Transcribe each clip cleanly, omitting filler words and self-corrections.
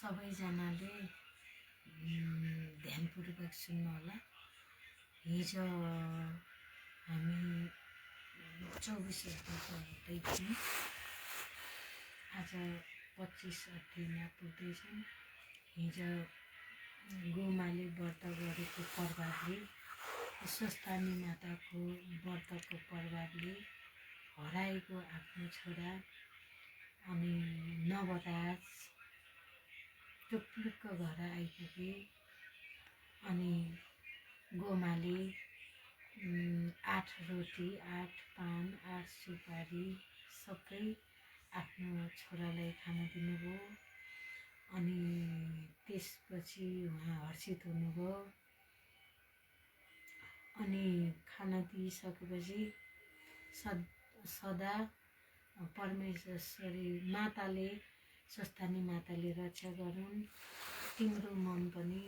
सबैजनाले ध्यानपूर्वक सुन्नु होला। हिजो हामी 24 अध्याय पढ्दै थियौँ। आज 25 अध्यायमा पुग्दैछौँ। हिजो गोमाले व्रत गरेको प्रभावले, स्वस्थानी माताको व्रतको प्रभावले हराएको आफ्नो छोरा अनि नवराज टुप्लुक्क घर आइपुगे। अनि गोमाले 8 रोटी, 8 पान, 8 सुपारी सबै आफ्नो छोरालाई खान दिनुभयो। अनि त्यसपछि उहाँ हर्षित हुनुभयो। अनि खाना दिइसकेपछि सदा परमेश्वरी माताले, स्वस्थानी माताले रक्षा गरून्, तिम्रो मन पनि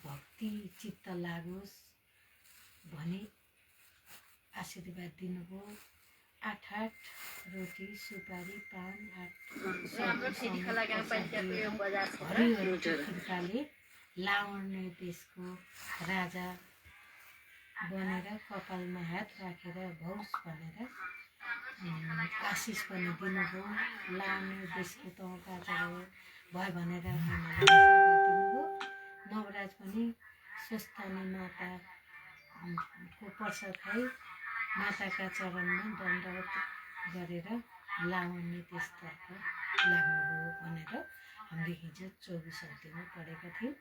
भक्ति चित्त लागोस् भनी आशीर्वाद दिनुभयो। 8 रोटी, सुपारी, पान, 8 हरिहर कृपाले लावण्य देशको राजा बनेर कपालमा हात राखेर भौस भनेर आशिष पनि दिनुभयो। लावण्य देशको त राजा भयो भनेर दिनुभयो। नवराज पनि स्वस्थानी माताको प्रसाद खाई माताका चरणमा दण्डवत गरेर लावण्य देशतर्फ लाग्नुभयो भनेर हामीले हिजो 24 अध्यायमा पढेका थियौँ।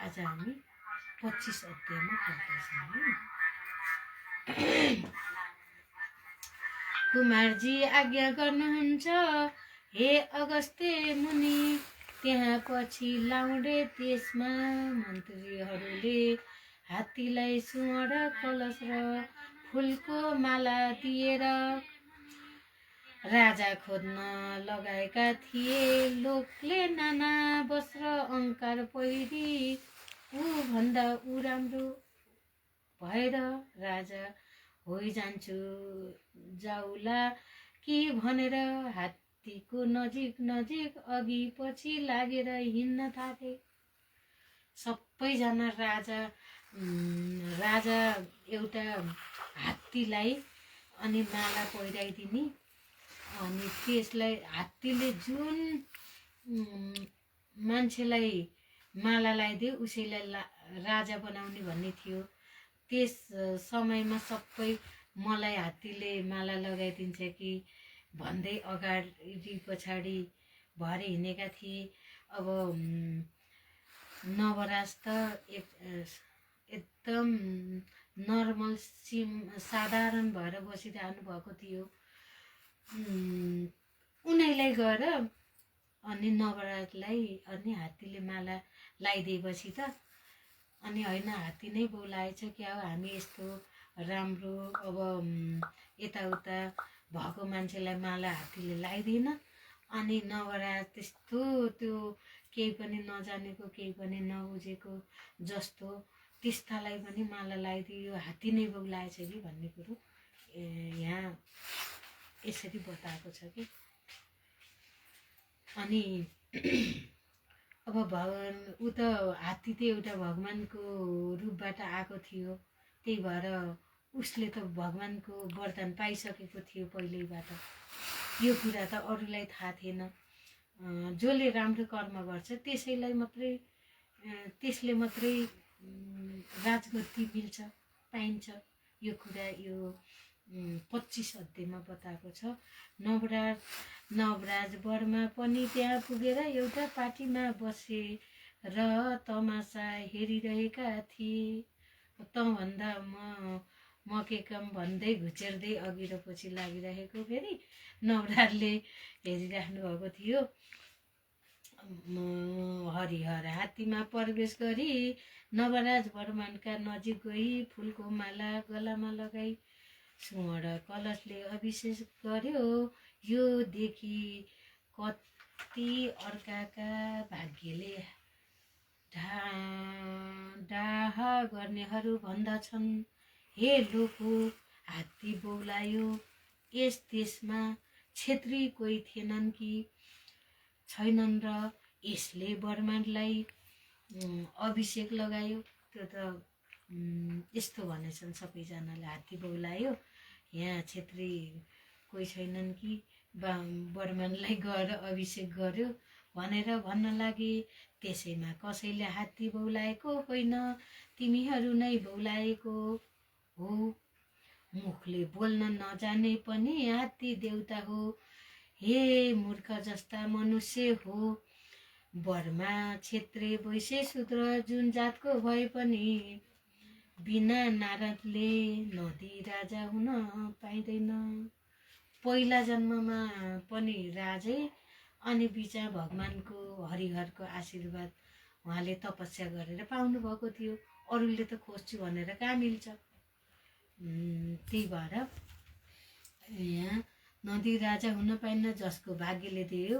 आज हामी 25 अध्यायमा पढ्दैछौँ। कुमारजी आज्ञा गर्नुहुन्छ, हे अगस्त्य मुनि। त्यहाँ पछि लाउँडे देशमा मन्त्रीहरूले हात्तीलाई सुवर्ण कलश र फुलको माला दिएर राजा खोज्न लगाएका थिए। लोकले नाना वस्त्र अलङ्कार पहिरी ऊ भन्दा ऊ राम्रो भएर राजा होइजान्छु जाउला कि भनेर हात्तीको नजिक नजिक अघि पछि लागेर हिँड्न थाले। सबैजना राजा एउटा हात्तीलाई अनि माला पहिराइदिने, अनि त्यसलाई हात्तीले जुन मान्छेलाई माला लगाइदियो उसैलाई राजा बनाउने भन्ने थियो। त्यस समयमा सबै मलाई हात्तीले माला लगाइदिन्छ कि भन्दै अगाडि पछाडि भएर हिँडेका थिए। अब नवराज त एकदम नर्मल साधारण भएर बसिरहनु भएको थियो। उनीलाई गएर अनि नवराजलाई अनि हात्तीले माला लगाइदिएपछि त अनि होइन हात्ती नै बोलाएछ क्या हो, हामी यस्तो राम्रो अब यताउता भएको मान्छेलाई माला हात्तीले लगाइदिएन। अनि नवराज त्यस्तो त्यो केही पनि नजानेको केही पनि नबुझेको जस्तो त्यस्तालाई पनि माला लगाइदियो, हात्ती नै बोलाएछ कि भन्ने कुरो यहाँ यसरी बताएको छ कि। अनि अब भगवान ऊ त हात्ती त एउटा भगवानको रूपबाट आएको थियो। त्यही भएर उसले त भगवानको वरदान पाइसकेको थियो पहिल्यैबाट। यो कुरा त अरूलाई थाहा थिएन। जसले राम्रो कर्म गर्छ त्यसले मात्रै राजगद्दी मिल्छ, पाइन्छ। यो कुरा यो 25 अध्यायमा बताएको छ। नवराज वर्मा पनि त्यहाँ पुगेर एउटा पार्टीमा बसे र तमासा हेरिरहेका थिए। तँभन्दा म के काम भन्दै घुचेर्दै अघि र पछि लागिरहेको फेरि नवराजले हेरिराख्नु भएको थियो। हरिहर हात्तीमा प्रवेश गरी नवराज वर्मनका नजिक गई फुलको माला गलामा लगाई सुवर्ण कलशले अभिषेक गर्यो। यो देखि कति अर्काका भाग्यले डाह गर्नेहरू भन्दछन्, हे लोको हात्ती बोलायो। यस देशमा क्षेत्री कोही थिएनन् कि छैनन् र यसले बर्मानलाई अभिषेक लगायो। त्यो त यस्तो भनेछन् सबैजनाले, हात्ती बोलायो, यहाँ क्षेत्री कोही छैनन् कि बर्मनलाई गएर अभिषेक गर्यो भनेर भन्न लागे। त्यसैमा कसैले हात्ती बौलाएको होइन, तिमीहरू नै बौलाएको हो। मुखले बोल्न नजाने पनि हात्ती देउता हो। हे मूर्ख जस्ता मनुष्य हो। बर्मा क्षेत्रीय वैश्य शूद्र जुन जातको भए पनि बिना नारदले नदी राजा हुन पाइँदैन। पहिला जन्ममा पनि राजै अनि बिचा भगवानको हरिहरको आशीर्वाद उहाँले तपस्या गरेर पाउनु भएको थियो। अरूले त खोज्छु भनेर कहाँ मिल्छ। त्यही भएर यहाँ नदी राजा हुन पाइन्न, जसको भाग्यले दियो।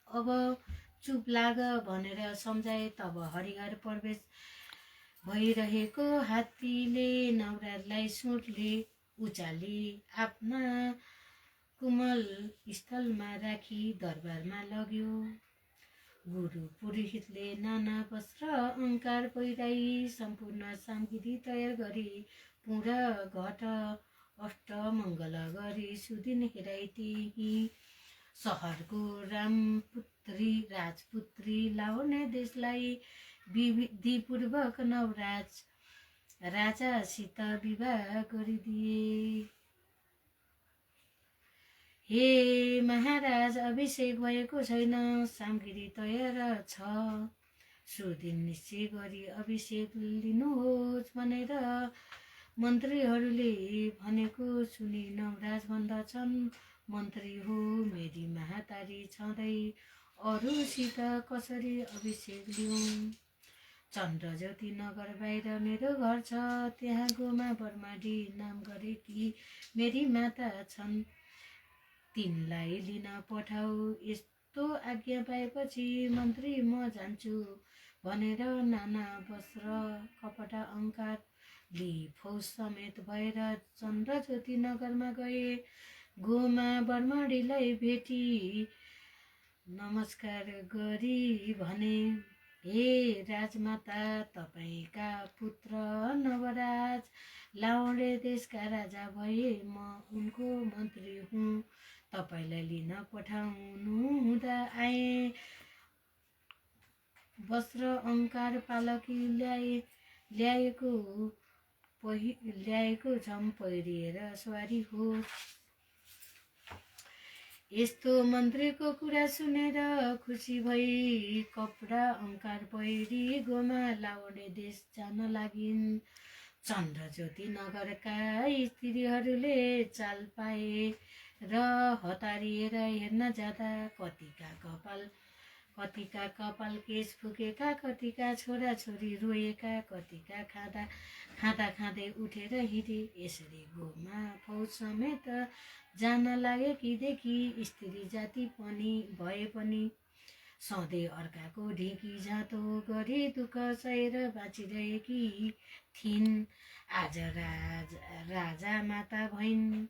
अब चुप लाग भनेर सम्झाए। तब हरिहर प्रवेश भइरहेको हात्तीले नवराजलाई सोठले उचाली आफ्ना कुमल स्थलमा राखी दरबारमा लग्यो। गुरु पुरोहितले नाना वस्त्र अलङ्कार पहिराई सम्पूर्ण सामग्री तयार गरी पूरा घट अष्ट मङ्गल गरी सुदिन हेराइती सहरको राजपुत्री लाउने देशलाई विधिपूर्वक नवराज राजासित विवाह गरिदिए। हे महाराज, अभिषेक भएको छैन, सामग्री तयार छ, सुदिन निश्चय गरी अभिषेक लिनुहोस् भनेर मन्त्रीहरूले भनेको सुनि नवराज भन्दछन्, मन्त्री हो मेरी महातारी छँदै अरूसित कसरी अभिषेक लिउँ। चन्द्रज्योति नगर बाहिर मेरो घर छ, त्यहाँ गोमा बर्माडी नाम गरेकी मेरी माता छन्, तिनलाई लिन पठाऊ। यस्तो आज्ञा पाएपछि मन्त्री म जान्छु भनेर नाना वस्त्र कपडा अलङ्कार लि फौज समेत भएर चन्द्रज्योति नगरमा गए। गोमा बर्माडीलाई भेटी नमस्कार गरी भने, हे राजमाता, तपाईँका पुत्र नवराज लावणे देशका राजा भए, म उनको मन्त्री हुँ। तपाईँलाई लिन पठाउनु हुँदा आए। वस्त्र अलङ्कार पालकी ल्याएको झम पहिरिएर सवारी हो। यस्तो मन्त्रीको कुरा सुनेर खुसी भई कपडा अलङ्कार पहिरी गोमा लावणे देश जान लागिन्। चन्द्रज्योति नगरका स्त्रीहरूले चाल पाए र हतारिएर हेर्न जाँदा कतिका कपाल केश फुकेका, कतिका छोराछोरी रोएका, कतिका खाँदै उठेर हिँडे। यसरी गोमा फौज समेत जान लागे कि देखि स्त्री जाति पनि भए पनि सधैँ अर्काको ढिकी झाँतो गरी दुःख सहेर बाँचिरहेकी थिइन्। आज राजा माता भइन्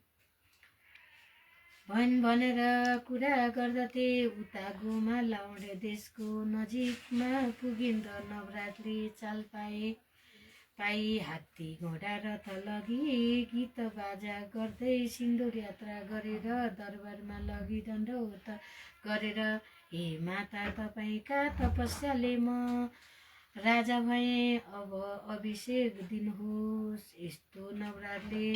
भनेर कुरा गर्दथे। उता गोमा लावणे देशको नजिकमा पुगिन् र नवराजले चाल पाई हात्ती घोडा रथ लगी गीत बाजा गर्दै सिन्दुर यात्रा गरेर दरबारमा लगी दण्डवत गरेर, हे माता, तपाईँका तपस्याले म राजा भएँ, अब अभिषेक दिनुहोस्। यस्तो नवराजले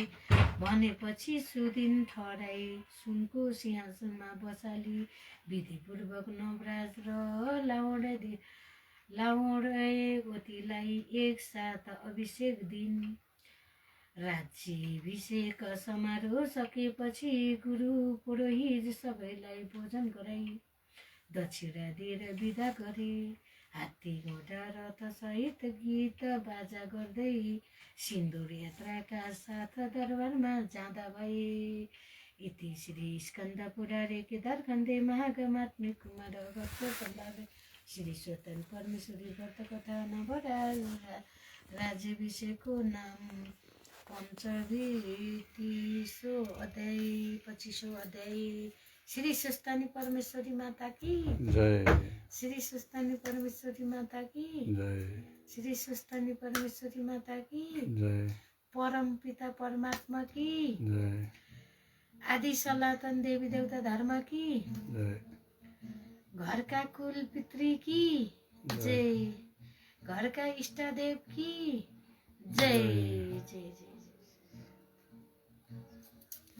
भनेपछि सुदिन ठहराई सुनको सिंहासनमा बसाली विधिपूर्वक नवराज र लावणवतीलाई एक साथ अभिषेक दिन। राज्याभिषेक समारोह सकेपछि गुरु पुरोहित सबैलाई भोजन गराई दक्षिणा दिएर विदा गरे। हात्ती घोडा रथ सहित गीत बाजा गर्दै सिन्दुर यात्राका साथ दरबारमा जाँदा भए। इति श्री स्कन्द पुराणे केदारखण्डे महागमात्म्य कुमार अगस्त्य संवादे श्री स्वतन्त्र परमेश्वरी व्रत कथा नवराज राज्याभिषेकको नाम पञ्चविंशो अध्याय 25औं अध्याय श्री सुस्तानी परमेश्वरी माता की जय, श्री सुस्तानी परमेश्वरी माता की जय, श्री सुस्तानी परमेश्वरी माता की जय, परम पिता परमात्मा की जय, आदि सनातन देवी देवता धर्म की जय, घरका कुल पितृ की जय, घरका इष्ट देव की जय जय जय।